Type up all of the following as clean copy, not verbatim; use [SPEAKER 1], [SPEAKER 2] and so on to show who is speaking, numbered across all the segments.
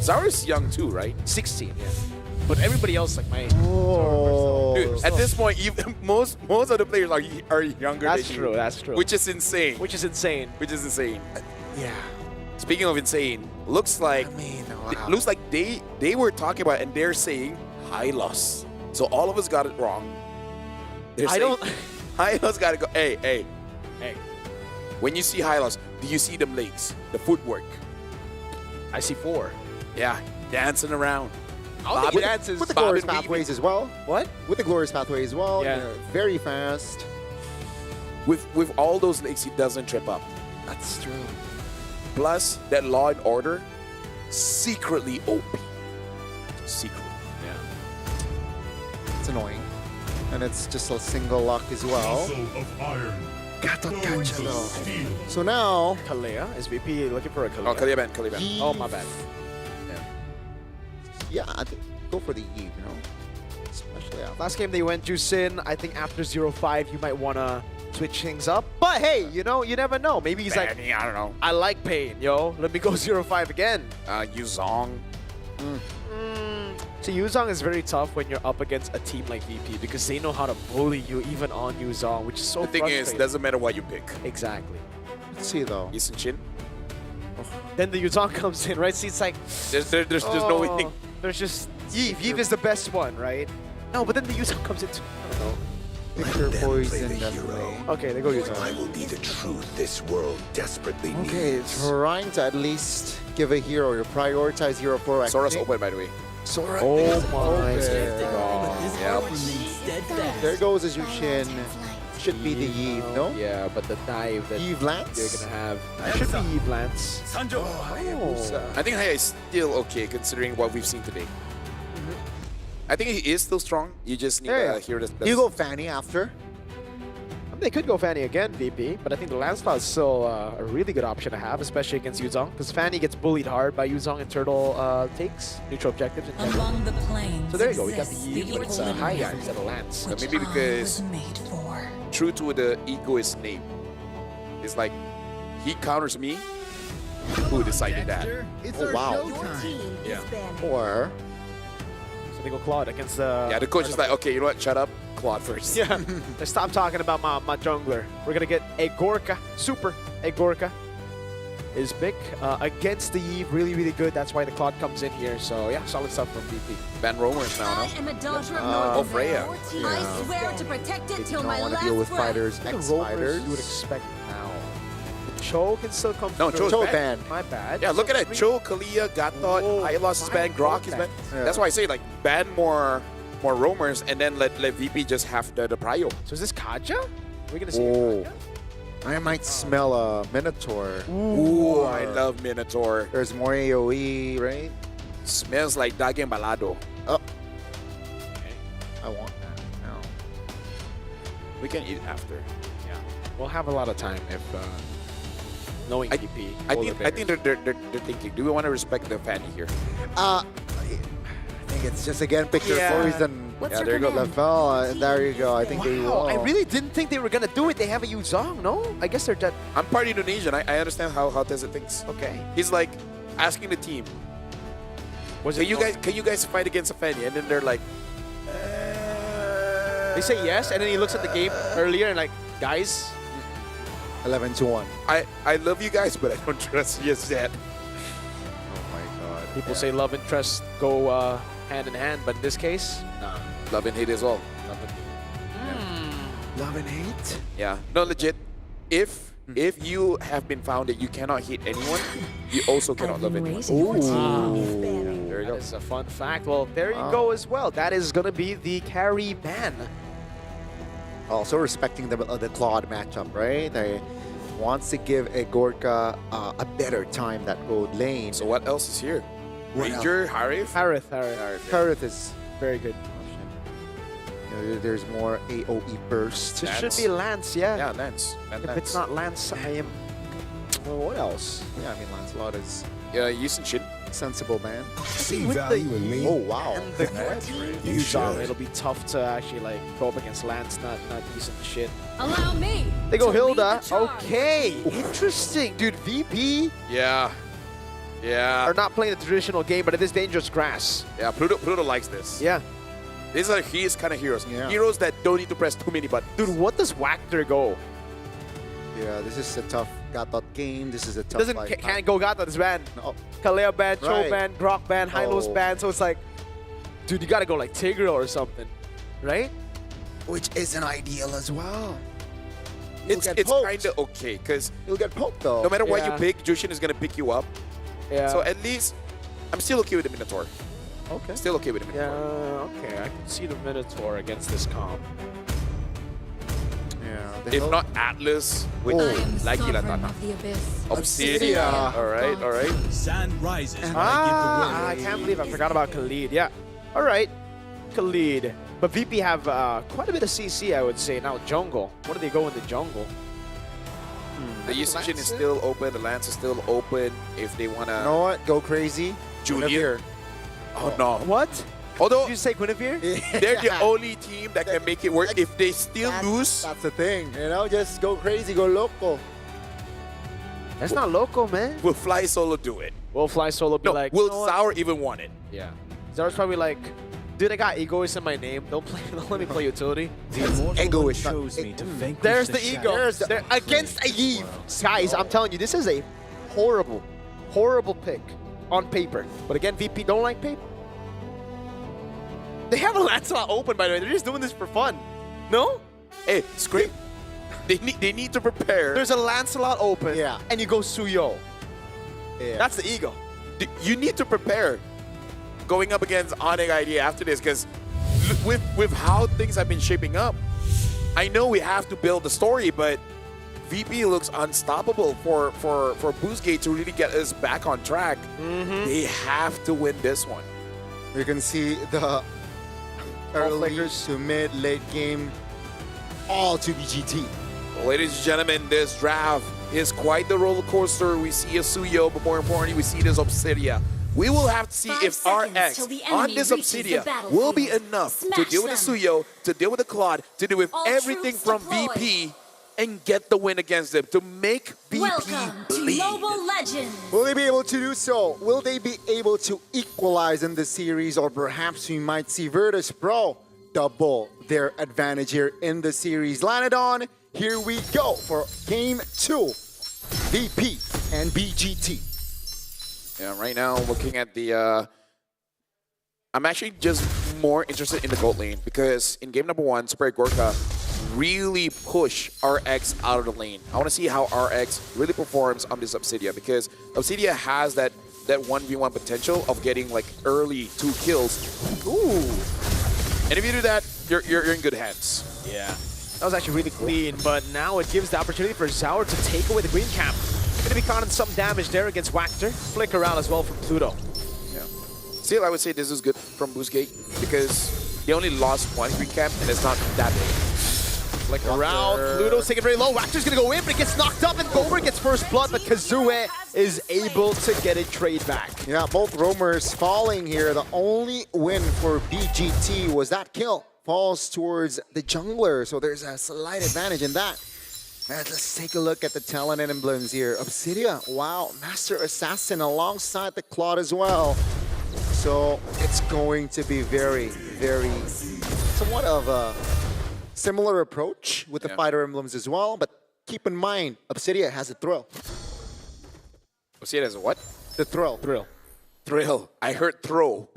[SPEAKER 1] Zara's young too, right?
[SPEAKER 2] 16, yeah. But everybody else, like my...
[SPEAKER 3] Oh.
[SPEAKER 1] Dude, at this point, even most of the players are younger
[SPEAKER 2] That's
[SPEAKER 1] than
[SPEAKER 2] true,
[SPEAKER 1] you.
[SPEAKER 2] that's true.
[SPEAKER 1] Which is insane.
[SPEAKER 2] Which is insane.
[SPEAKER 1] Which is insane.
[SPEAKER 2] Yeah.
[SPEAKER 1] Speaking of insane, looks like looks like they were talking about and they're saying high loss. So all of us got it wrong. They're
[SPEAKER 2] I
[SPEAKER 1] saying,
[SPEAKER 2] don't...
[SPEAKER 1] high loss gotta go. Hey. When you see high loss, do you see them legs, the footwork?
[SPEAKER 2] I see 4.
[SPEAKER 1] Yeah, dancing around.
[SPEAKER 2] I don't think he dances.
[SPEAKER 3] With the
[SPEAKER 1] Bob
[SPEAKER 3] glorious
[SPEAKER 1] and Weaving.
[SPEAKER 3] pathways as well.
[SPEAKER 2] What?
[SPEAKER 3] With the glorious pathway as well.
[SPEAKER 2] Yeah.
[SPEAKER 3] They're very fast.
[SPEAKER 1] With all those legs, he doesn't trip up.
[SPEAKER 2] That's true.
[SPEAKER 1] Plus, that Law and Order, secretly OP. Secret.
[SPEAKER 2] Yeah.
[SPEAKER 3] It's annoying. And it's just a single lock as well.
[SPEAKER 4] Of iron.
[SPEAKER 3] So now,
[SPEAKER 2] Kalea is VP looking for a Kalea.
[SPEAKER 1] Oh, Kaliban.
[SPEAKER 2] Oh, my bad.
[SPEAKER 3] yeah, I think go for the Eve, you know? Especially after.
[SPEAKER 2] Last game they went Juicin. I think after 0-5 you might want to switch things up. But hey, you know, you never know. Maybe he's like,
[SPEAKER 1] I don't know.
[SPEAKER 2] I like pain, yo. Let me go 0-5 again.
[SPEAKER 1] Yuzong.
[SPEAKER 2] So Yuzong is very tough when you're up against a team like VP because they know how to bully you even on Yuzong, which is so
[SPEAKER 1] The thing
[SPEAKER 2] frustrating.
[SPEAKER 1] is, doesn't matter what you pick.
[SPEAKER 2] Exactly.
[SPEAKER 3] Let's see though.
[SPEAKER 1] Yisun Shin.
[SPEAKER 2] Then the Yuzong comes in, right? See, it's like,
[SPEAKER 1] There's no way.
[SPEAKER 2] there's just Yves. Yves is the best one, right? No, but then the Yuzong comes in too. I don't know.
[SPEAKER 3] Picture poison definitely.
[SPEAKER 2] Okay, they go Yuzong.
[SPEAKER 4] I will be the truth this world desperately
[SPEAKER 3] Okay,
[SPEAKER 4] needs.
[SPEAKER 3] trying to at least give a hero or prioritize hero for
[SPEAKER 1] Sora's open, by the way.
[SPEAKER 3] Sora.
[SPEAKER 2] Oh my
[SPEAKER 1] Yeah.
[SPEAKER 3] There goes as Yushin. Should be the Eve, no?
[SPEAKER 2] Yeah, but the dive that
[SPEAKER 3] Eve
[SPEAKER 2] you're
[SPEAKER 3] Lance?
[SPEAKER 2] gonna have should be Eve Lance. Oh.
[SPEAKER 1] I think Haya is still okay considering what we've seen today. I think he is still strong. You just need
[SPEAKER 3] Yeah,
[SPEAKER 1] a hero that's
[SPEAKER 3] You go Fanny after.
[SPEAKER 2] They could go Fanny again, VP, but I think the Lancelot is still a really good option to have, especially against Yuzong, because Fanny gets bullied hard by Yuzong in turtle takes, neutral objectives, and
[SPEAKER 5] Among the plains
[SPEAKER 2] so there you go, we got the
[SPEAKER 5] exists
[SPEAKER 2] Eve, but it's a high guy instead of Lance.
[SPEAKER 1] But
[SPEAKER 5] which
[SPEAKER 1] maybe
[SPEAKER 5] I
[SPEAKER 1] because-
[SPEAKER 5] was made for.
[SPEAKER 1] true to the egoist name. It's like, he counters me. Who decided that?
[SPEAKER 3] Oh, wow.
[SPEAKER 1] Yeah.
[SPEAKER 3] Or
[SPEAKER 2] So they go Claude against the...
[SPEAKER 1] Yeah, the coach is like, okay, you know what? Shut up. Claude first.
[SPEAKER 2] Yeah, let's stop talking about my jungler. We're gonna get a Gorka, super a Gorka is big against the Eve, really good. That's why the Claude comes in here. So yeah, solid stuff from VP.
[SPEAKER 1] Van Romers now,
[SPEAKER 6] I
[SPEAKER 1] no?
[SPEAKER 6] am a daughter of
[SPEAKER 1] Oh,
[SPEAKER 6] North.
[SPEAKER 1] Freya.
[SPEAKER 6] I swear to protect it
[SPEAKER 3] they
[SPEAKER 6] till
[SPEAKER 3] don't
[SPEAKER 6] my
[SPEAKER 3] want to
[SPEAKER 6] last
[SPEAKER 3] deal with
[SPEAKER 6] breath.
[SPEAKER 3] fighters,
[SPEAKER 2] The Rovers
[SPEAKER 3] ex-fighters.
[SPEAKER 2] you would expect now. The Cho can still come
[SPEAKER 1] No,
[SPEAKER 2] through.
[SPEAKER 1] Cho's
[SPEAKER 3] Cho
[SPEAKER 1] banned.
[SPEAKER 3] banned.
[SPEAKER 2] My bad.
[SPEAKER 1] Yeah, look at that.
[SPEAKER 2] So
[SPEAKER 1] Cho, Kalia, Gatot,
[SPEAKER 2] Oh,
[SPEAKER 1] Hylos is
[SPEAKER 2] my
[SPEAKER 1] banned, Grok is
[SPEAKER 2] God.
[SPEAKER 1] banned.
[SPEAKER 3] Yeah.
[SPEAKER 1] That's why I say, like, ban more roamers and then let VP just have the prio.
[SPEAKER 2] So is this Kaja? We're gonna see
[SPEAKER 3] Oh.
[SPEAKER 2] Kaja?
[SPEAKER 3] I might smell a Minotaur.
[SPEAKER 1] Ooh, I love Minotaur.
[SPEAKER 3] There's more AoE, right?
[SPEAKER 1] Smells like Daging Balado.
[SPEAKER 3] Oh. I want that now.
[SPEAKER 1] We can eat after.
[SPEAKER 2] Yeah, we'll have a lot of time if knowing VP.
[SPEAKER 1] I think they're thinking, do we want to respect the Fanny here?
[SPEAKER 3] I think it's just again picture
[SPEAKER 2] Yeah.
[SPEAKER 3] poison.
[SPEAKER 6] What's
[SPEAKER 3] Yeah,
[SPEAKER 6] your
[SPEAKER 3] there you go,
[SPEAKER 6] command?
[SPEAKER 3] Lavelle, and there you go. I think they will.
[SPEAKER 2] Wow, I really didn't think they were gonna do it. They have a Yuzong, no? I guess they're dead.
[SPEAKER 1] I'm part Indonesian. I understand how Tessa thinks.
[SPEAKER 2] Okay.
[SPEAKER 1] He's like asking the team,
[SPEAKER 2] Was
[SPEAKER 1] can you guys fight against a Fanny? And then they're like,
[SPEAKER 2] They say yes, and then he looks at the game earlier and like, guys,
[SPEAKER 3] 11-1.
[SPEAKER 1] I love you guys, but I don't trust you yet.
[SPEAKER 3] Oh my god.
[SPEAKER 2] people say love and trust go hand in hand, but in this case, nah.
[SPEAKER 1] Love and hate is all.
[SPEAKER 3] Love and hate?
[SPEAKER 1] Yeah. No, legit. If you have been found that you cannot hit anyone, you also cannot love anyone.
[SPEAKER 2] There you go. That is a fun fact. Well, there you go as well. That is gonna be the carry ban.
[SPEAKER 3] Also respecting the Claude matchup, right? They wants to give a Gorka a better time that gold lane.
[SPEAKER 1] So what else is here? Ranger, Harif?
[SPEAKER 2] Harith.
[SPEAKER 3] Kareth is
[SPEAKER 2] Very good.
[SPEAKER 3] there's more AoE burst.
[SPEAKER 2] This should
[SPEAKER 1] Lance.
[SPEAKER 2] be Lance, yeah.
[SPEAKER 1] Yeah, Lance.
[SPEAKER 2] If it's not Lance, I am. Well, what else?
[SPEAKER 3] Yeah, I mean Lancelot is
[SPEAKER 1] Yeah, Yisun Shin.
[SPEAKER 3] sensible man.
[SPEAKER 4] See
[SPEAKER 2] with
[SPEAKER 4] value
[SPEAKER 2] the
[SPEAKER 4] in me?
[SPEAKER 3] Oh wow.
[SPEAKER 2] And the
[SPEAKER 4] You
[SPEAKER 2] Yuzong,
[SPEAKER 4] should.
[SPEAKER 2] it'll be tough to actually like go up against Lance, not using the shit.
[SPEAKER 6] Allow me.
[SPEAKER 2] They go
[SPEAKER 6] to lead
[SPEAKER 2] Hilda.
[SPEAKER 6] the charge.
[SPEAKER 2] Okay, interesting, dude. VP.
[SPEAKER 1] Yeah. Yeah.
[SPEAKER 2] are not playing the traditional game, but it is dangerous grass.
[SPEAKER 1] Yeah, Pluto likes this.
[SPEAKER 2] Yeah.
[SPEAKER 1] These are his kind of heroes.
[SPEAKER 3] Yeah.
[SPEAKER 1] Heroes that don't need to press too many buttons.
[SPEAKER 2] Dude, what does Wactor go?
[SPEAKER 3] Yeah, this is a tough Gatot game. This is a tough.
[SPEAKER 2] Doesn't
[SPEAKER 3] like,
[SPEAKER 2] can't go Gata this ban.
[SPEAKER 3] No.
[SPEAKER 2] Kaleo ban, Cho
[SPEAKER 3] Right.
[SPEAKER 2] ban, Grok ban, Hylos
[SPEAKER 3] Oh.
[SPEAKER 2] ban. So it's like, dude, you gotta go like Tigreal or something, right?
[SPEAKER 3] Which isn't ideal as well.
[SPEAKER 1] It's
[SPEAKER 3] get poked.
[SPEAKER 1] kind of okay, because
[SPEAKER 3] You'll get poked though.
[SPEAKER 1] no matter what you
[SPEAKER 2] Yeah.
[SPEAKER 1] pick, Jushin is going to pick you up.
[SPEAKER 2] Yeah.
[SPEAKER 1] So at least, I'm still okay with the Minotaur.
[SPEAKER 2] okay.
[SPEAKER 1] Still okay with the
[SPEAKER 2] Yeah.
[SPEAKER 1] Minotaur.
[SPEAKER 2] Okay. I can see the Minotaur against this comp.
[SPEAKER 3] Yeah.
[SPEAKER 1] If not Atlas, with
[SPEAKER 3] Oh.
[SPEAKER 6] I am
[SPEAKER 1] lagi lah
[SPEAKER 6] sovereign
[SPEAKER 1] tanah.
[SPEAKER 6] of the abyss.
[SPEAKER 1] Obsidian. All right, all right.
[SPEAKER 4] Sand rises when
[SPEAKER 2] I can't believe I forgot about Khalid. Yeah. All right. Khalid. But VP have quite a bit of CC, I would say. Now jungle. What do they go in the jungle?
[SPEAKER 1] The Yusufin is still open. The Lance is still open. If they want
[SPEAKER 3] You
[SPEAKER 1] to...
[SPEAKER 3] know what? Go crazy.
[SPEAKER 1] Junior. Oh, no.
[SPEAKER 2] What?
[SPEAKER 1] Although,
[SPEAKER 2] Did you say Guinevere?
[SPEAKER 1] they're the only team that can make it work. If they still lose,
[SPEAKER 3] That's the thing. You know, just go crazy, go local.
[SPEAKER 2] That's not local, man.
[SPEAKER 1] will Fly Solo do it?
[SPEAKER 2] Will Fly Solo be
[SPEAKER 1] No,
[SPEAKER 2] like,
[SPEAKER 1] will
[SPEAKER 2] you know what?
[SPEAKER 1] Sour even want it?
[SPEAKER 2] Yeah. Zaur's probably like, dude, I got egoist in my name. Don't let me play utility.
[SPEAKER 3] Ego is not.
[SPEAKER 4] chose me to vanquish
[SPEAKER 2] There's the ego.
[SPEAKER 3] There's the-
[SPEAKER 2] There- against a Eve. Guys, I'm telling you, this is a horrible, horrible pick on paper. But again, VP don't like paper. They have a Lancelot open, by the way. They're just doing this for fun. No?
[SPEAKER 1] Hey, Scrape. They need to prepare.
[SPEAKER 2] There's a Lancelot open,
[SPEAKER 3] Yeah.
[SPEAKER 2] and you go Suyo.
[SPEAKER 3] Yeah.
[SPEAKER 2] That's the ego.
[SPEAKER 1] You need to prepare going up against Onyx Idea after this, because with how things have been shaping up, I know we have to build the story, but VP looks unstoppable for Boostgate to really get us back on track. They have to win this one.
[SPEAKER 3] You can see the early
[SPEAKER 2] flickers.
[SPEAKER 3] to mid, late game, all to BGT.
[SPEAKER 1] Ladies and gentlemen, this draft is quite the roller coaster. We see a Suyo, but more importantly, we see this Obsidia. We will have to see
[SPEAKER 6] 5
[SPEAKER 1] if
[SPEAKER 6] seconds
[SPEAKER 1] RX
[SPEAKER 6] till the
[SPEAKER 1] on
[SPEAKER 6] enemy
[SPEAKER 1] this
[SPEAKER 6] reaches the
[SPEAKER 1] Obsidia
[SPEAKER 6] battlefield.
[SPEAKER 1] will be enough to
[SPEAKER 6] Smash
[SPEAKER 1] deal with the
[SPEAKER 6] them.
[SPEAKER 1] Suyo, to deal with the Claude, to deal with
[SPEAKER 6] All
[SPEAKER 1] everything
[SPEAKER 6] troops
[SPEAKER 1] from
[SPEAKER 6] deployed.
[SPEAKER 1] VP and get the win against them to make VP
[SPEAKER 6] Welcome to
[SPEAKER 1] bleed.
[SPEAKER 6] Global Legends.
[SPEAKER 3] Will they be able to do so? Will they be able to equalize in the series, or perhaps we might see Virtus.pro double their advantage here in the series? Lanadon, here we go for Game 2, VP and BGT.
[SPEAKER 1] Yeah, right now looking at the, I'm actually just more interested in the gold lane, because in game number 1, Super Gorka really push RX out of the lane. I want to see how RX really performs on this Obsidia, because Obsidia has that 1v1 potential of getting like early 2 kills. Ooh. And if you do that, you're in good hands.
[SPEAKER 2] Yeah. That was actually really clean, but now it gives the opportunity for Zaur to take away the green cap. Gonna be caught in some damage there against Wactor. Flicker out as well from Pluto.
[SPEAKER 1] Yeah. Still, I would say this is good from Boostgate, because they only lost 1 green cap, and it's not that big.
[SPEAKER 2] Flicker around. Pluto's taking it very low. Wactor's gonna go in, but it gets knocked up, and Gober gets first blood, but Kazue is able to get a trade back.
[SPEAKER 3] Yeah, both roamers falling here. The only win for BGT was that kill. Falls towards the jungler, so there's a slight advantage in that. And let's take a look at the talent and emblems here. Obsidia, wow, Master Assassin alongside the Claude as well. So it's going to be very, very somewhat of a similar approach with the fighter emblems as well. But keep in mind, Obsidia has a thrill.
[SPEAKER 1] Obsidia has a what?
[SPEAKER 3] The thrill.
[SPEAKER 1] Thrill. I heard throw.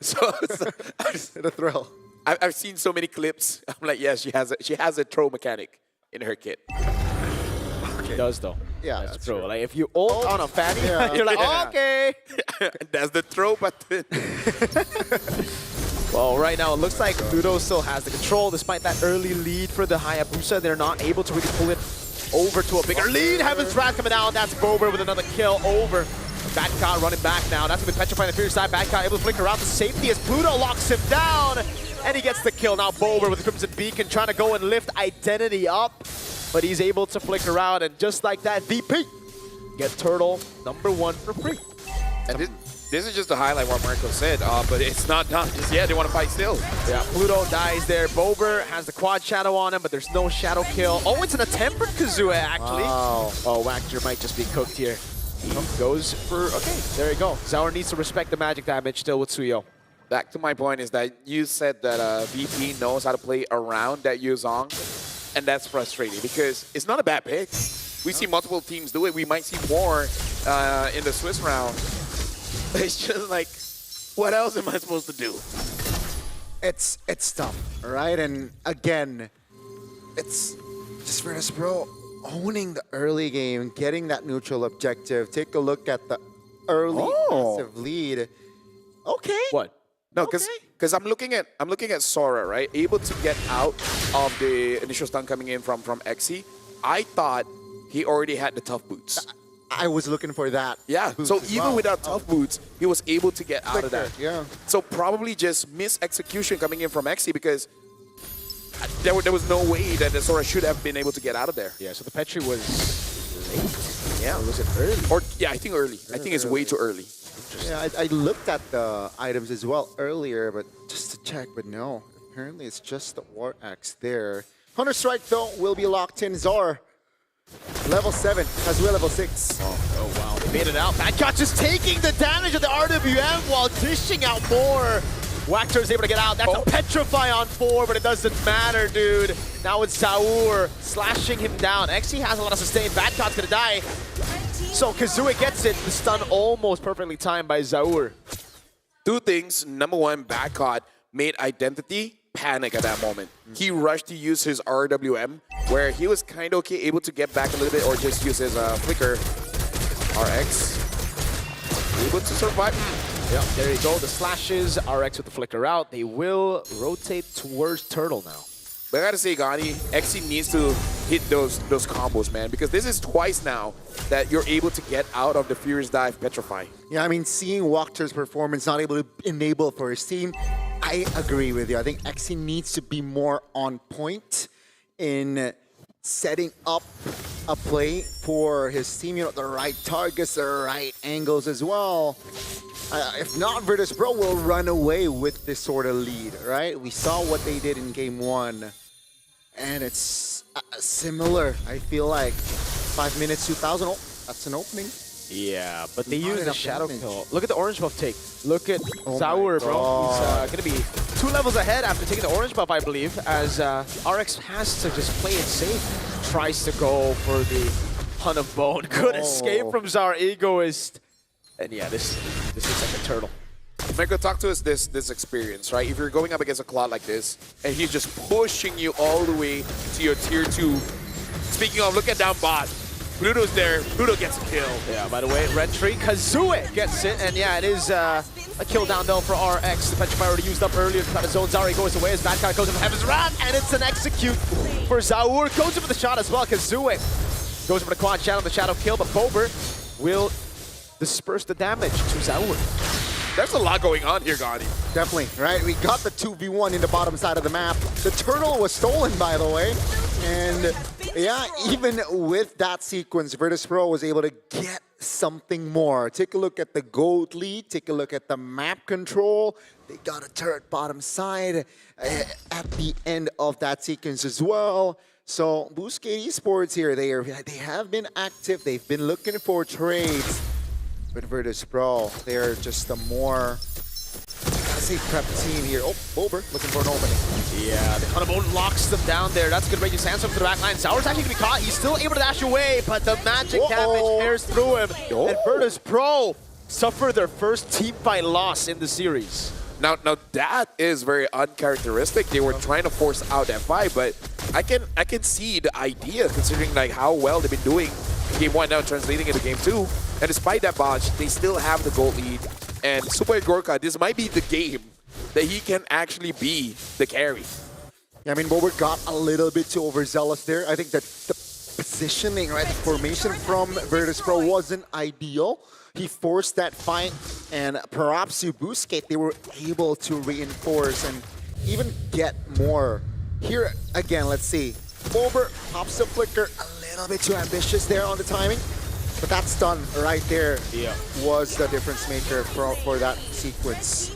[SPEAKER 1] so
[SPEAKER 3] The thrill.
[SPEAKER 1] I've seen so many clips. I'm like, yeah, she has a throw mechanic in her kit.
[SPEAKER 2] It does though.
[SPEAKER 3] Yeah,
[SPEAKER 2] that's
[SPEAKER 3] that's
[SPEAKER 2] true.
[SPEAKER 3] true.
[SPEAKER 2] Like if you ult on a fatty,
[SPEAKER 3] Yeah.
[SPEAKER 2] you're like,
[SPEAKER 1] Yeah.
[SPEAKER 2] okay.
[SPEAKER 1] That's the throw button.
[SPEAKER 2] Well, right now it looks like Pluto still has the control despite that early lead for the Hayabusa. They're not able to really pull it over to a bigger lead. Heaven's Wrath coming down. That's Bober with another kill over. Badka running back now. That's going to be petrifying the Fierce side. Badka able to flicker out to safety as Pluto locks him down. And he gets the kill. Now Bober with the Crimson Beacon trying to go and lift Identity up. But he's able to flicker out. And just like that, VP get Turtle #1 for free.
[SPEAKER 1] And this is just to highlight what Marco said, but it's not done just yet. They want to fight still.
[SPEAKER 2] Yeah, Pluto dies there. Bober has the quad shadow on him, but there's no shadow kill. Oh, it's an attempt for Kazue, actually.
[SPEAKER 3] Wow.
[SPEAKER 2] Oh, Wactor might just be cooked here. He goes for, okay, there you go. Zaur needs to respect the magic damage still with Suyo.
[SPEAKER 1] Back to my point is that you said that VP knows how to play around that Yuzong, and that's frustrating because it's not a bad pick. We see multiple teams do it. We might see more in the Swiss round. But it's just like, what else am I supposed to do?
[SPEAKER 3] It's tough, right? And again, it's just Virtus.pro owning the early game, getting that neutral objective. Take a look at the early massive lead. Okay.
[SPEAKER 2] What?
[SPEAKER 1] No, because I'm looking at Sora, right? Able to get out of the initial stun coming in from Xe. I thought he already had the tough boots.
[SPEAKER 3] I was looking for that.
[SPEAKER 1] Yeah, so
[SPEAKER 3] as
[SPEAKER 1] even
[SPEAKER 3] well.
[SPEAKER 1] without tough boots, he was able to get out of that.
[SPEAKER 3] Yeah.
[SPEAKER 1] So probably just mis-execution coming in from Xe because there was no way that the Sora should have been able to get out of there.
[SPEAKER 2] Yeah, so the Petri was late.
[SPEAKER 1] Yeah.
[SPEAKER 2] Or was it early?
[SPEAKER 1] Or yeah, I think early. I think it's way too early.
[SPEAKER 3] Yeah, I looked at the items as well earlier, but just to check, but no. Apparently it's just the War Axe there. Counter-Strike, though, will be locked in. Zar, level 7, as well level 6.
[SPEAKER 2] Oh wow, they made it out. Badcott just taking the damage of the RWM while dishing out more. Wactor is able to get out. That's a Petrify on 4, but it doesn't matter, dude. Now it's Zaur slashing him down. Xe has a lot of sustain. Badcott's gonna die. So Kazooie gets it. The stun almost perfectly timed by Zaur.
[SPEAKER 1] Two things. Number one, Badcott made Identity panic at that moment. He rushed to use his RWM, where he was kind of okay, able to get back a little bit, or just use his flicker. RX able to survive.
[SPEAKER 2] Yeah, there you go. The slashes, RX with the flicker out. They will rotate towards Turtle now.
[SPEAKER 1] But I gotta say, Gani, Xe needs to hit those combos, man, because this is twice now that you're able to get out of the Furious Dive Petrify.
[SPEAKER 3] Yeah, I mean, seeing Wachter's performance not able to enable for his team, I agree with you. I think Xe needs to be more on point in setting up a play for his team. You know, the right targets, the right angles as well. If not, Virtus.pro will run away with this sort of lead, right? We saw what they did in game 1, and it's similar. I feel like 5 minutes, 2,000. Oh, that's an opening.
[SPEAKER 2] Yeah, but they
[SPEAKER 3] Not
[SPEAKER 2] use the
[SPEAKER 3] enough
[SPEAKER 2] Shadow
[SPEAKER 3] damage.
[SPEAKER 2] Kill. Look at the orange buff take. Look at
[SPEAKER 3] Oh
[SPEAKER 2] Zaur,
[SPEAKER 3] my
[SPEAKER 2] bro.
[SPEAKER 3] God.
[SPEAKER 2] He's going to be 2 levels ahead after taking the orange buff, I believe, as RX has to just play it safe. Tries to go for the Hunt of Bone. Good escape from Zaur, Egoist. And yeah, this looks like a turtle.
[SPEAKER 1] Meko, talk to us this experience, right? If you're going up against a Claude like this, and he's just pushing you all the way to your tier 2. Speaking of, look at down bot. Pluto's there. Pluto gets a kill.
[SPEAKER 2] Yeah, by the way, red tree, Kazooie gets it, and yeah, it is a kill down though for RX. The Petrify already used up earlier to cut his own. Zaur goes away as Badcott goes into Heaven's Wrath, and it's an execute for Zaur. Goes in for the shot as well. Kazooie goes for the quad shadow, the shadow kill, but Bober will disperse the damage to Zaur.
[SPEAKER 1] There's a lot going on here, Gani.
[SPEAKER 3] Definitely, right? We got the 2v1 in the bottom side of the map. The turtle was stolen, by the way. And yeah, even with that sequence, Virtus.pro was able to get something more. Take a look at the gold lead. Take a look at the map control. They got a turret bottom side at the end of that sequence as well. So Boostgate Esports here, they have been active. They've been looking for trades. But Virtus.pro, they're just a more, let's say, prep team here. Oh, Bober looking for an opening.
[SPEAKER 2] Yeah, the Hunt of Bone locks them down there. That's good range. Sands up to the back line. Zaur's actually going to be caught. He's still able to dash away, but the magic damage tears through him. And Virtus.pro suffer their first team fight loss in the series.
[SPEAKER 1] Now that is very uncharacteristic. They were trying to force out that fight, but I can see the idea considering like how well they've been doing game 1 now translating into game 2. And despite that botch, they still have the gold lead. And Super Gorka, this might be the game that he can actually be the carry.
[SPEAKER 3] Yeah, I mean, Bober got a little bit too overzealous there. I think that the positioning, right, the formation from Virtus.pro wasn't ideal. He forced that fight, and perhaps you Boostgate, they were able to reinforce and even get more. Here, again, let's see. Bober pops the flicker, a little bit too ambitious there on the timing. But that stun right there was the difference maker for that sequence.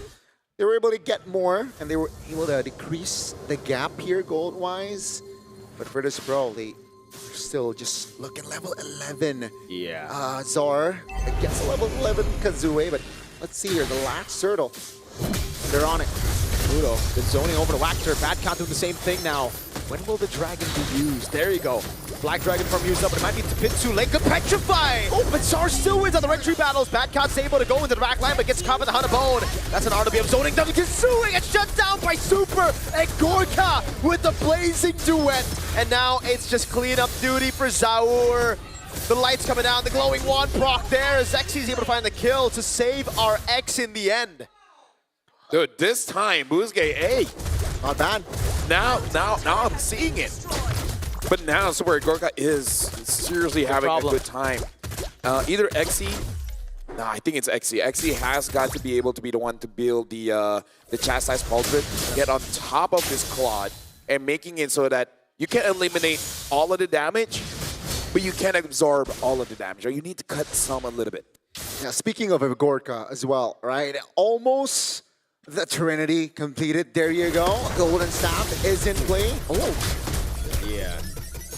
[SPEAKER 3] They were able to get more, and they were able to decrease the gap here gold-wise. But Virtus.pro, they Still just looking level 11.
[SPEAKER 2] Yeah.
[SPEAKER 3] Zar against a level 11 Kazue, but let's see here, the last turtle. They're on it.
[SPEAKER 2] Pluto, been zoning over to Wactor. Bad Cat doing the same thing now. When will the dragon be used? There you go. Black Dragon farm used up, but it might be Topitsu. Lane could petrify! Oh, but Zar still wins on the red tree battles. Bad Cat's able to go into the back line, but gets caught with the Hunter Bone. That's an RWM zoning down. Kazue gets shut down by Super and Gorka with the blazing duet. And now it's just cleanup duty for Zaur. The lights coming down, the glowing wand proc there. Zexi's able to find the kill to save our X in the end.
[SPEAKER 1] Dude, this time, Boostgate, hey,
[SPEAKER 3] Not bad.
[SPEAKER 1] now I'm seeing it. But now Super Gorka is seriously having
[SPEAKER 2] problem.
[SPEAKER 1] a good time. Either Xe, nah, I think it's Xe. Xe has got to be able to be the one to build the Chastise Pauldron, get on top of this Claude, and making it so that you can eliminate all of the damage, but you can't absorb all of the damage, or you need to cut some a little bit.
[SPEAKER 3] Yeah, speaking of Gorka as well, right? Almost the Trinity completed. There you go. Golden Staff is in play. Oh,
[SPEAKER 2] Yeah.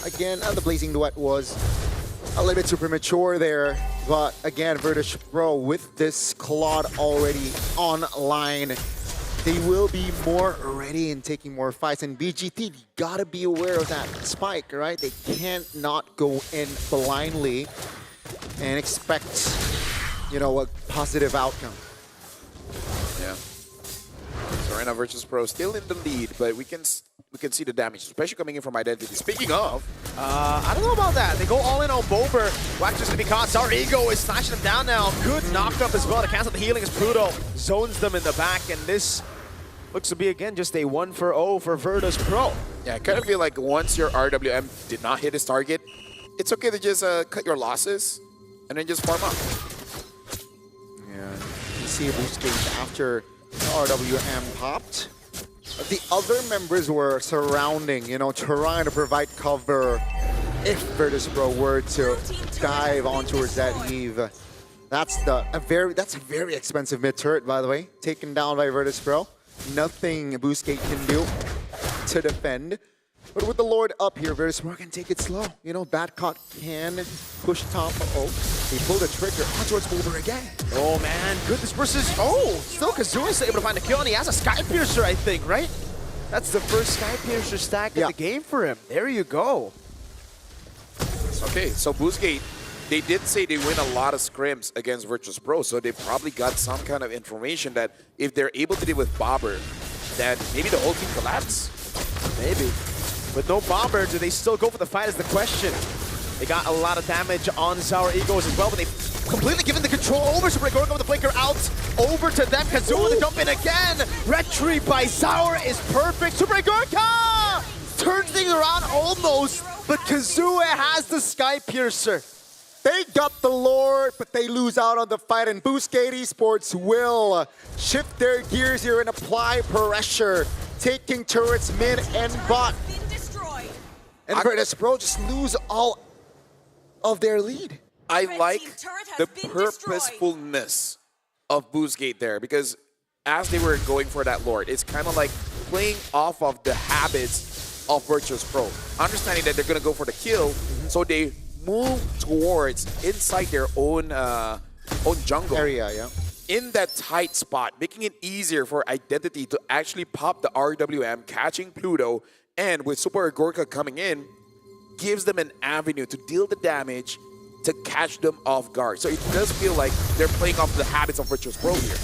[SPEAKER 3] again, the Blazing Duet was a little bit too premature there. But again, Virtus.pro with this Claude already online, they will be more ready and taking more fights. And BGT, you gotta be aware of that spike, right? They can't not go in blindly and expect, you know, a positive outcome.
[SPEAKER 1] Yeah. So right now, Virtus.pro still in the lead, but we can see the damage, especially coming in from Identity. Speaking of,
[SPEAKER 2] I don't know about that. They go all in on Bober. Wactor's gonna be caught. Our Ego is slashing him down now. Good knock-up as well to cancel the healing as Pluto zones them in the back, and this looks to be, again, just a 1-for-0 for Virtus.pro.
[SPEAKER 1] yeah, I kind of feel like once your RWM did not hit his target, it's okay to just cut your losses and then just farm up.
[SPEAKER 3] Yeah, you see Boostgate after the RWM popped. The other members were surrounding, you know, trying to provide cover if Virtus.pro were to dive on towards that Eve. That's a very expensive mid turret, by the way, taken down by Virtus.pro. Nothing Boostgate can do to defend. But with the Lord up here, Virtus.pro can take it slow. You know, Badcott can push top. Oh, he pulled a trigger on towards Boulder again.
[SPEAKER 2] Oh, man. Goodness versus... Oh, still Kazuya's able to find a kill, and he has a Sky Piercer, I think, right? That's the first Sky Piercer stack in the game for him. There you go.
[SPEAKER 1] Okay, so Boostgate, they did say they win a lot of scrims against Virtus.pro, so they probably got some kind of information that if they're able to deal with Bobber, then maybe the whole team collapse.
[SPEAKER 2] Maybe. With no Bomber, do they still go for the fight is the question. They got a lot of damage on Sour Egos as well, but they've completely given the control over. Super Gorka with the flicker out. Over to them. Kazuma with the jump in again. Retry by Sour is perfect. Super Gorka turns things around almost, but Kazua has the Sky Piercer.
[SPEAKER 3] They got the Lord, but they lose out on the fight, and Boostgate Esports will shift their gears here and apply pressure, taking turrets mid and bot. And Virtus.pro just lose all of their lead.
[SPEAKER 1] I like the purposefulness of Boostgate there, because as they were going for that Lord, it's kind of like playing off of the habits of Virtus.pro. Understanding that they're going to go for the kill, so they move towards inside their own jungle
[SPEAKER 3] Area, yeah.
[SPEAKER 1] in that tight spot, making it easier for Identity to actually pop the RWM, catching Pluto, and with Super Gorka coming in, gives them an avenue to deal the damage to catch them off guard. So it does feel like they're playing off the habits of Virtus.pro here.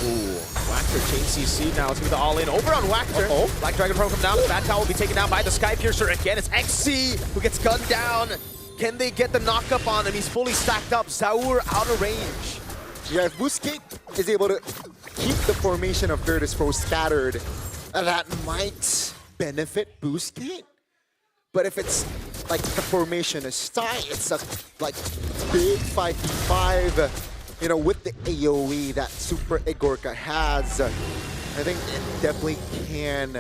[SPEAKER 2] Ooh, Wactor chain CC now. It's going to be the all-in over on Wactor. Black Dragon Pro come down. The Bad Cow will be taken down by the Sky Piercer again. It's XC who gets gunned down. Can they get the knock-up on him? He's fully stacked up. Zaur out of range.
[SPEAKER 3] Yeah, if Boostgate is able to keep the formation of Virtus.pro scattered, that might benefit Boostgate. But if it's like the formation is tight, it's a like big 5v5, you know, with the AoE that Super Gorka has, I think it definitely can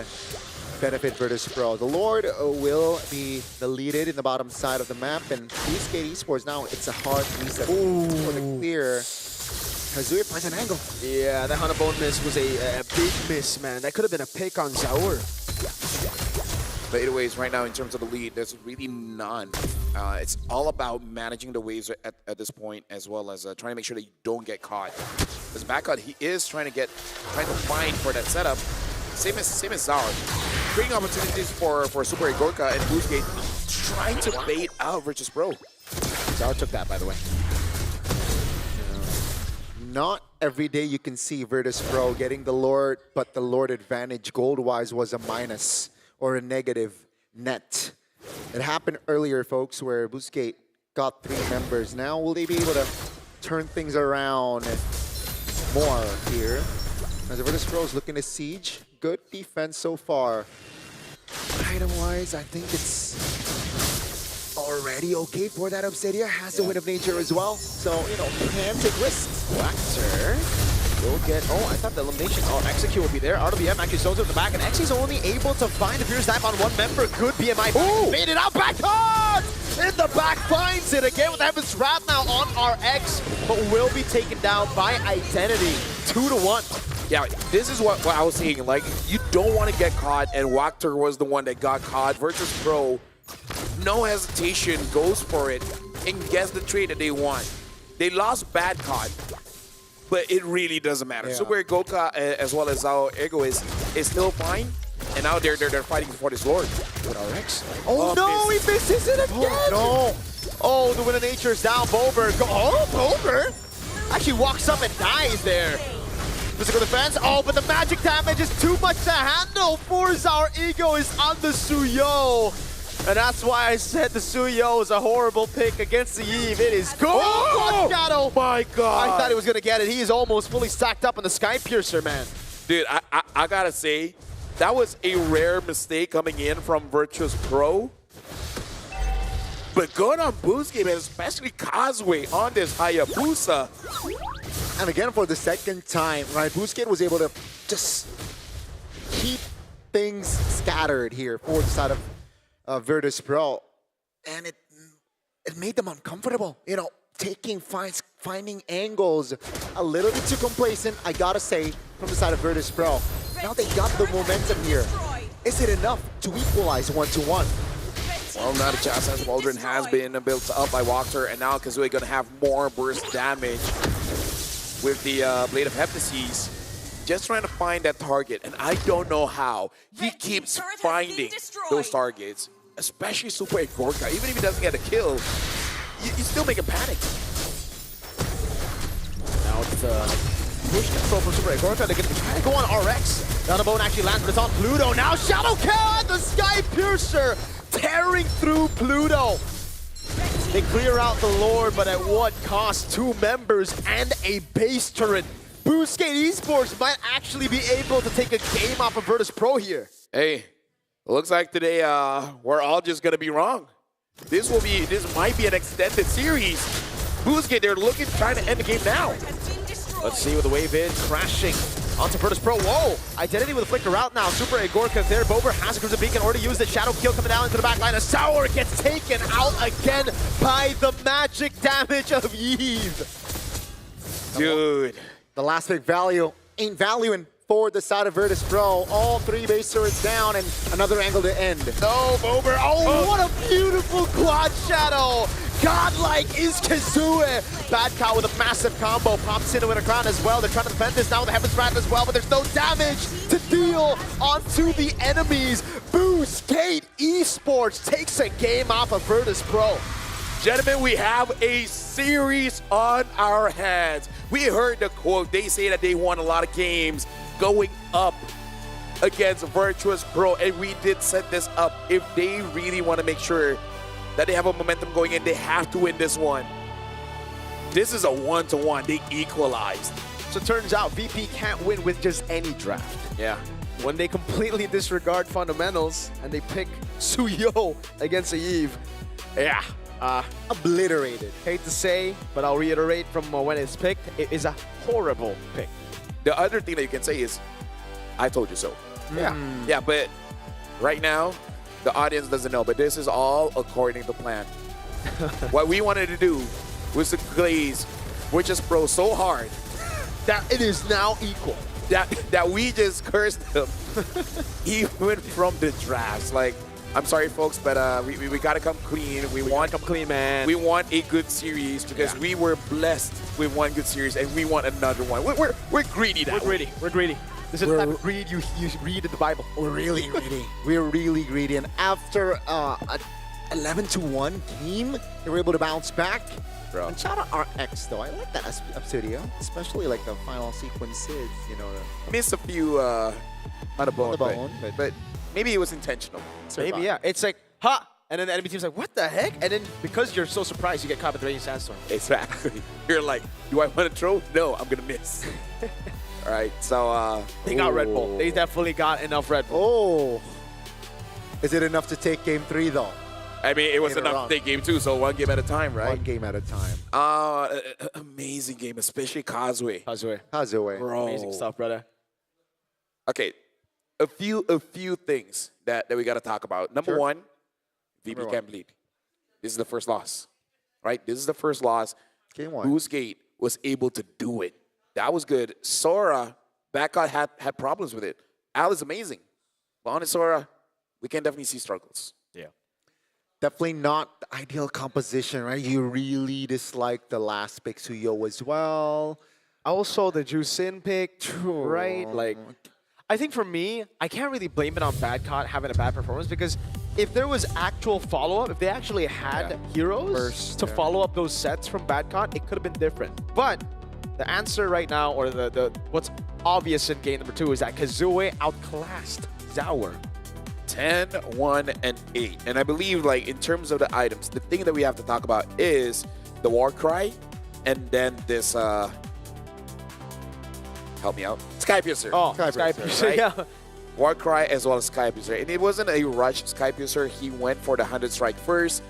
[SPEAKER 3] benefit Virtus.pro. The Lord will be deleted in the bottom side of the map, and Boostgate Esports now, it's a hard reset for the clear. Kazuya finds an angle.
[SPEAKER 2] Yeah, that Hunter Bone miss was a big miss, man. That could have been a pick on Zaur.
[SPEAKER 1] fadeaways right now in terms of the lead, there's really none. It's all about managing the waves at this point, as well as trying to make sure that you don't get caught. Because backcut, he is trying to find for that setup. Same as Zar. Creating opportunities for Super Gorka and Boostgate, trying to bait out Virtus.pro.
[SPEAKER 2] Zar took that, by the way.
[SPEAKER 3] Not every day you can see Virtus.pro getting the Lord, but the Lord advantage gold-wise was a minus or a negative net. It happened earlier, folks, where Boostgate got 3 members. Now will they be able to turn things around more here? As Virtus.pro is looking to siege. Good defense so far. Item-wise, I think it's already okay for that. Obsidia has a win of nature as well, so can take risks.
[SPEAKER 2] Waxer will get. Oh, I thought the elimination. Oh, Execute will be there. RWM actually zones up the back, and Exy's only able to find a fierce dive on one member. Good BMI.
[SPEAKER 3] Ooh!
[SPEAKER 2] Made it out back on! In the back, finds it again with Heaven's Wrath now on RX, but will be taken down by Identity. 2-1.
[SPEAKER 1] Yeah, this is what I was saying. Like, you don't want to get caught, and Wachter was the one that got caught. Virtus.pro, no hesitation, goes for it and gets the trade that they want. They lost bad caught, but it really doesn't matter.
[SPEAKER 3] Yeah.
[SPEAKER 1] Super Goka as well as Zao Ego is still fine, and now they're fighting for this Lord with RX.
[SPEAKER 2] Oh no, he misses it again!
[SPEAKER 3] Oh,
[SPEAKER 2] Oh, the Win of Nature is down. Bober. Oh, Bober actually walks up and dies there. Physical defense. Oh, but the magic damage is too much to handle. Our Ego is on the Suyo. And that's why I said the Suyo is a horrible pick against the Eve. It is good.
[SPEAKER 1] Oh,
[SPEAKER 2] Shadow.
[SPEAKER 1] my God.
[SPEAKER 2] I thought he was going to get it. He is almost fully stacked up on the Sky Piercer, man.
[SPEAKER 1] Dude, I gotta say, that was a rare mistake coming in from Virtus.pro. But going on Boostgate, and especially Causeway on this Hayabusa.
[SPEAKER 3] and again for the second time, right? Boostgate was able to just keep things scattered here for the side of Virtus.pro, and it made them uncomfortable. Finding angles a little bit too complacent, I gotta say, from the side of Virtus.pro. Now they got the momentum here. Is it enough to equalize 1-1?
[SPEAKER 1] Well, not a chance, as Waldron has been built up by Wachter, and now Kazooie gonna have more burst damage with the Blade of Heptases. Just trying to find that target, and I don't know how. He keeps finding those targets, especially Super Gorka. Even if he doesn't get a kill, you still make a panic.
[SPEAKER 2] Now it's push control from Super Gorka. They're going to try to go on RX. Downabone actually lands, but it's on Pluto. Now Shadow Kill and the Sky Piercer tearing through Pluto. They clear out the Lord, but at what cost? 2 members and a base turret. Boostgate Esports might actually be able to take a game off of Virtus.pro here.
[SPEAKER 1] Hey, it looks like today we're all just gonna be wrong. This might be an extended series. Boostgate, they're trying to end the game now.
[SPEAKER 2] Let's see with the wave in, crashing onto Virtus.pro. Whoa! Identity with a flicker out now. Super Agorka there. Bober has a Crimson Beacon, already used it. Shadow Kill coming down into the back line. A Sour gets taken out again by the magic damage of Eve.
[SPEAKER 1] Dude.
[SPEAKER 3] The last pick value ain't valuing for the side of Virtus.pro. All 3 base turrets down and another angle to end.
[SPEAKER 2] No, Bober. Oh, what a beautiful quad shadow. Godlike is Kazooie. Bad Cow with a massive combo. Pops into a crown as well. They're trying to defend this now with the Heaven's Wrath as well, but there's no damage to deal onto the enemies. Boostgate Esports takes a game off of Virtus.pro.
[SPEAKER 1] Gentlemen, we have a series on our hands. We heard the quote. They say that they won a lot of games going up against Virtus.pro, and we did set this up. If they really want to make sure that they have a momentum going in, they have to win this one. This is a 1-1. They equalized.
[SPEAKER 2] So it turns out VP can't win with just any draft.
[SPEAKER 1] Yeah.
[SPEAKER 2] When they completely disregard fundamentals and they pick Suyo against the Eve. Yeah.
[SPEAKER 3] Obliterated.
[SPEAKER 2] Hate to say, but I'll reiterate from when it's picked, it is a horrible pick.
[SPEAKER 1] The other thing that you can say is, I told you so.
[SPEAKER 2] Yeah.
[SPEAKER 1] Yeah, but right now, the audience doesn't know, but this is all according to plan. What we wanted to do was to glaze Virtus.pro so hard
[SPEAKER 2] That it is now equal.
[SPEAKER 1] that we just cursed them even from the drafts. Like, I'm sorry, folks, but we gotta come clean. We want
[SPEAKER 2] Come clean, man.
[SPEAKER 1] We want a good series because we were blessed with one good series and we want another one. We're greedy now.
[SPEAKER 2] We're greedy. We're greedy. This is the type of greed you read in the Bible.
[SPEAKER 3] We're really greedy. We're really greedy. And after an 11-1 game, they were able to bounce back.
[SPEAKER 1] Bro.
[SPEAKER 3] And shout out RX though. I like that up studio, especially like the final sequences. You know,
[SPEAKER 1] Missed a few on the bone,
[SPEAKER 3] bone,
[SPEAKER 1] but maybe it was intentional.
[SPEAKER 2] Maybe, yeah. It's like, ha! And then the enemy team's like, what the heck? And then because you're so surprised, you get caught with the raging sandstorm.
[SPEAKER 1] Exactly. You're like, do I want to throw? No, I'm gonna miss. All right, so
[SPEAKER 2] They got Red Bull. They definitely got enough Red Bull.
[SPEAKER 3] oh, is it enough to take game 3 though?
[SPEAKER 1] I mean, it was
[SPEAKER 3] Later
[SPEAKER 1] enough
[SPEAKER 3] on.
[SPEAKER 1] to take game 2, so one game at a time, right?
[SPEAKER 3] One game at a time.
[SPEAKER 1] Amazing game, especially Kazue.
[SPEAKER 2] Kazue.
[SPEAKER 1] Bro.
[SPEAKER 2] Amazing stuff, brother.
[SPEAKER 1] Okay, a few things that we got to talk about. Number
[SPEAKER 3] Sure.
[SPEAKER 1] one, VP
[SPEAKER 3] Number
[SPEAKER 1] can't bleed. This is the first loss, right? This is the first loss.
[SPEAKER 3] Game 1.
[SPEAKER 1] Boostgate was able to do it. That was good. Sora, backcourt had problems with it. Al is amazing. But on Sora, we can definitely see struggles.
[SPEAKER 2] Yeah.
[SPEAKER 3] Definitely not the ideal composition, right? You really dislike the last pick Suyo as well.
[SPEAKER 2] Also, the Jusin pick, right? Like, I think for me, I can't really blame it on Badcott having a bad performance because if there was actual follow-up, if they actually had heroes
[SPEAKER 3] Burst,
[SPEAKER 2] to follow up those sets from Badcott, it could have been different. But the answer right now, or the what's obvious in game number 2 is that Kazue outclassed Zauer.
[SPEAKER 1] 10, 1, and 8. And I believe, like, in terms of the items, the thing that we have to talk about is the war cry and then this, help me out, Sky Piercer.
[SPEAKER 2] Oh,
[SPEAKER 3] Sky
[SPEAKER 2] Sky
[SPEAKER 3] Piercer,
[SPEAKER 2] Piercer,
[SPEAKER 1] right?
[SPEAKER 2] yeah.
[SPEAKER 1] War cry as well as Sky Piercer. And it wasn't a rush Sky Piercer. He went for the 100 strike first.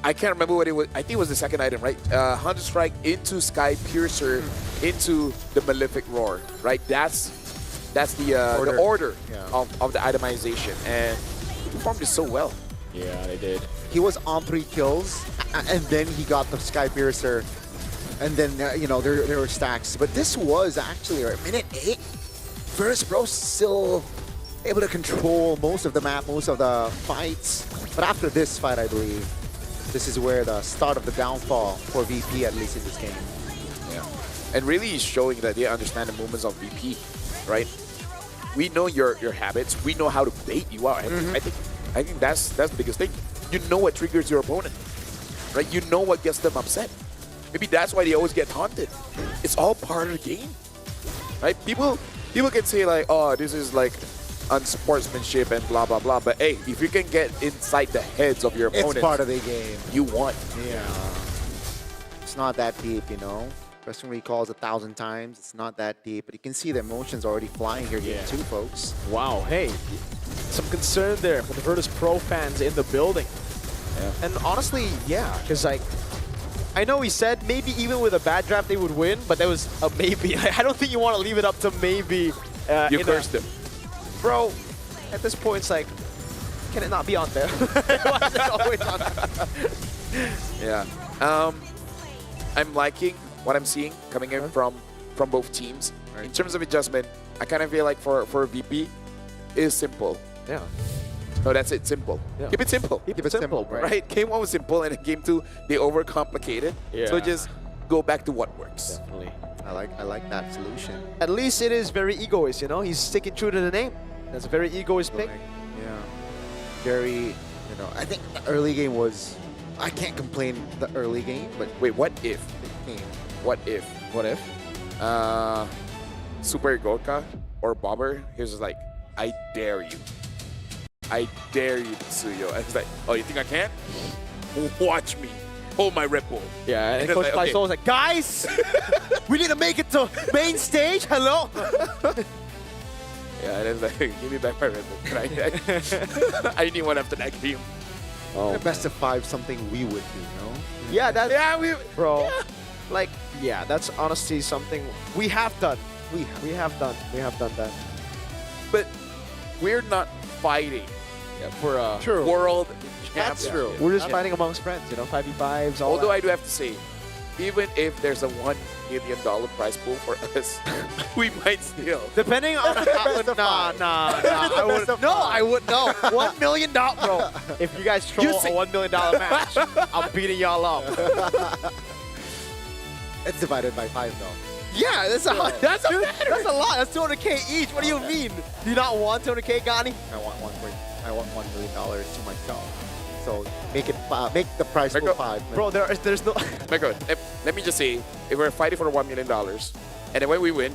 [SPEAKER 1] I can't remember what it was. I think it was the second item, right? 100 strike into Sky Piercer, into the Malefic Roar, right? That's the order
[SPEAKER 3] Yeah.
[SPEAKER 1] of the itemization. And he performed it so well.
[SPEAKER 2] Yeah, they did.
[SPEAKER 3] He was on 3 kills, and then he got the Sky Piercer, and then you know there were stacks. But this was actually right, minute 8. Virtus.pro still able to control most of the map, most of the fights. But after this fight, I believe this is where the start of the downfall for VP, at least in this game.
[SPEAKER 1] Yeah. And really showing that they understand the movements of VP, right? We know your habits. We know how to bait you out. I think that's the biggest thing. You know what triggers your opponent, right? You know what gets them upset. Maybe that's why they always get haunted. It's all part of the game, right? People can say like, oh, this is like unsportsmanship and blah, blah, blah. But hey, if you can get inside the heads of your opponents,
[SPEAKER 3] It's part of the game.
[SPEAKER 1] you won.
[SPEAKER 3] Yeah. It's not that deep, you know. Question recalls 1,000 times. It's not that deep, but you can see the emotions already flying here, game 2, folks.
[SPEAKER 2] Wow, hey, some concern there for the Virtus.pro fans in the building.
[SPEAKER 1] Yeah.
[SPEAKER 2] And honestly, yeah, because like, I know he said maybe even with a bad draft they would win, but that was a maybe. I don't think you want to leave it up to maybe.
[SPEAKER 1] You cursed him.
[SPEAKER 2] Bro, at this point, it's like, can it not be on there? Why is it always on there?
[SPEAKER 1] Yeah. I'm liking what I'm seeing coming in from both teams.
[SPEAKER 3] Right.
[SPEAKER 1] In terms of adjustment, I kind of feel like for VP, it is simple.
[SPEAKER 2] Yeah.
[SPEAKER 1] No, that's it, simple.
[SPEAKER 2] Yeah.
[SPEAKER 1] Keep it simple.
[SPEAKER 2] Keep it simple, bro.
[SPEAKER 1] Right? Game 1 was simple, and in Game 2, they overcomplicated. So
[SPEAKER 2] Yeah.
[SPEAKER 1] just go back to what works.
[SPEAKER 2] Definitely.
[SPEAKER 3] I like that solution.
[SPEAKER 2] At least it is very egoist, you know? He's sticking true to the name. That's a very egoist pick.
[SPEAKER 3] Yeah. Very, you know, I think the early game was, I can't complain the early game, but
[SPEAKER 1] Wait, what if?
[SPEAKER 3] the game.
[SPEAKER 1] What if?
[SPEAKER 2] What if?
[SPEAKER 1] Super Gorka or Bobber, he was just like, I dare you. I dare you, Tsuyo. And he's like, oh, you think I can? Watch me. Hold my Red Bull.
[SPEAKER 2] Yeah, and
[SPEAKER 1] it's
[SPEAKER 2] Coach
[SPEAKER 1] like,
[SPEAKER 2] Fly
[SPEAKER 1] okay.
[SPEAKER 2] Soul was like, guys, we need to make it to main stage. Hello.
[SPEAKER 1] Yeah, and it's like, give me back my Red Bull. I need one after that game.
[SPEAKER 2] Oh,
[SPEAKER 3] A best of 5, something we would do, you know?
[SPEAKER 2] yeah, that,
[SPEAKER 1] Yeah, we.
[SPEAKER 2] bro. Like, yeah, that's honestly something we have done. We have done that.
[SPEAKER 1] But we're not fighting for a
[SPEAKER 3] True.
[SPEAKER 1] world
[SPEAKER 3] That's
[SPEAKER 1] championship.
[SPEAKER 3] true.
[SPEAKER 2] We're just
[SPEAKER 3] Yeah.
[SPEAKER 2] fighting amongst friends, you know, 5v5s. All
[SPEAKER 1] Although
[SPEAKER 2] that.
[SPEAKER 1] I do have to say, even if there's a one million prize pool for us, we might steal.
[SPEAKER 2] Depending on
[SPEAKER 3] Best of five.
[SPEAKER 2] nah.
[SPEAKER 3] Best of five.
[SPEAKER 2] I would no. $1 million, bro. If you guys troll a $1 million match, I'm beating y'all up.
[SPEAKER 3] It's divided by 5 though.
[SPEAKER 2] Yeah, that's a lot. That's a lot. That's 200K each. What do you mean? Do you not want 200K, Gani?
[SPEAKER 3] I want $1 million to myself. So make the price pool 5.
[SPEAKER 2] Bro, there's no.
[SPEAKER 1] My God, let me just say, if we're fighting for $1 million, and then when we win,